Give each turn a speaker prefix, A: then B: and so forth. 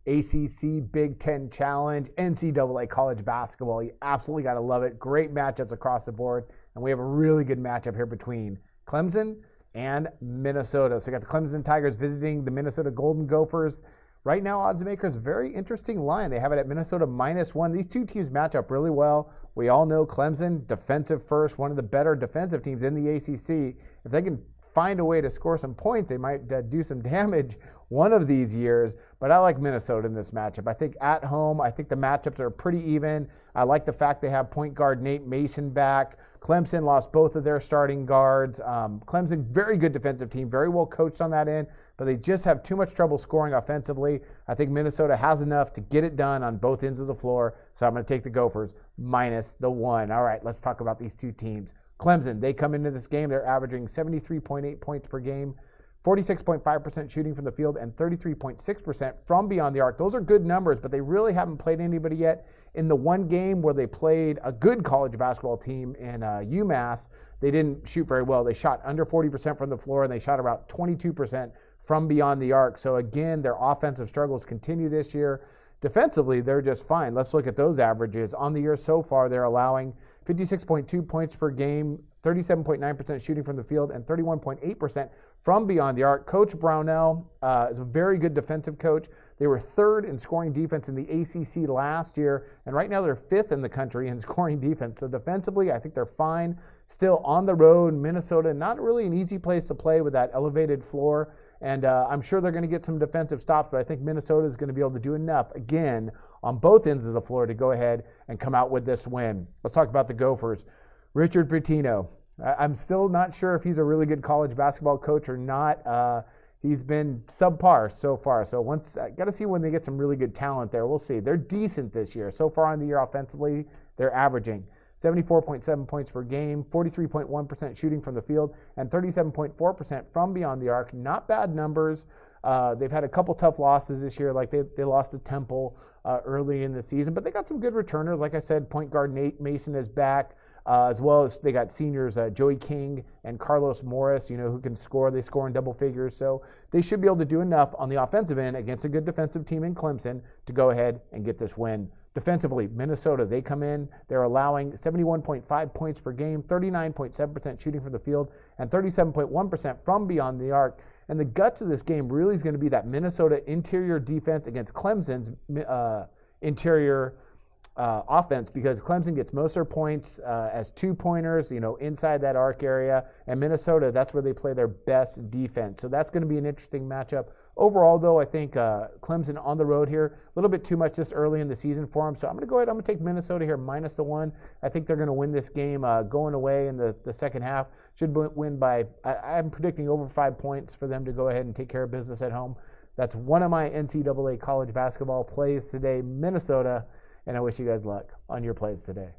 A: ACC Big Ten Challenge, NCAA college basketball. You absolutely got to love it. Great matchups across the board. And we have a really good matchup here between Clemson and Minnesota. So we got the Clemson Tigers visiting the Minnesota Golden Gophers. Right now, odds makers, very interesting line. They have it at Minnesota -1. These two teams match up really well. We all know Clemson, defensive first, one of the better defensive teams in the ACC. If they can find a way to score some points, they might do some damage one of these years. But I like Minnesota in this matchup. I think at home, I think the matchups are pretty even. I like the fact they have point guard Nate Mason back. Clemson lost both of their starting guards. Clemson, very good defensive team, very well coached on that end, but they just have too much trouble scoring offensively. I think Minnesota has enough to get it done on both ends of the floor, so I'm going to take the Gophers -1. All right, let's talk about these two teams. Clemson, they come into this game, they're averaging 73.8 points per game, 46.5% shooting from the field, and 33.6% from beyond the arc. Those are good numbers, but they really haven't played anybody yet. In the one game where they played a good college basketball team in UMass, they didn't shoot very well. They shot under 40% from the floor, and they shot about 22% from beyond the arc. So again, their offensive struggles continue this year. Defensively, they're just fine. Let's look at those averages. On the year so far, they're allowing 56.2 points per game, 37.9% shooting from the field, and 31.8% from beyond the arc. Coach Brownell is a very good defensive coach. They were third in scoring defense in the ACC last year, and right now they're fifth in the country in scoring defense. So defensively, I think they're fine. Still on the road, Minnesota, not really an easy place to play with that elevated floor. And I'm sure they're going to get some defensive stops, but I think Minnesota is going to be able to do enough, again, on both ends of the floor to go ahead and come out with this win. Let's talk about the Gophers. Richard Pitino. I'm still not sure if he's a really good college basketball coach or not. He's been subpar so far. So got to see when they get some really good talent there. We'll see. They're decent this year. So far in the year offensively, they're averaging 74.7 points per game, 43.1% shooting from the field, and 37.4% from beyond the arc. Not bad numbers. They've had a couple tough losses this year, like they lost to Temple early in the season, but they got some good returners. Like I said, point guard Nate Mason is back, as well as they got seniors Joey King and Carlos Morris, who can score. They score in double figures, so they should be able to do enough on the offensive end against a good defensive team in Clemson to go ahead and get this win. Defensively, Minnesota, they come in, they're allowing 71.5 points per game, 39.7% shooting from the field, and 37.1% from beyond the arc. And the guts of this game really is going to be that Minnesota interior defense against Clemson's interior offense, because Clemson gets most of their points as two-pointers, inside that arc area, and Minnesota, that's where they play their best defense. So that's going to be an interesting matchup. Overall, though, I think Clemson on the road here, a little bit too much this early in the season for them. So I'm going to go ahead. I'm going to take Minnesota here -1. I think they're going to win this game going away in the second half. Should win by, I'm predicting over 5 points for them to go ahead and take care of business at home. That's one of my NCAA college basketball plays today, Minnesota, and I wish you guys luck on your plays today.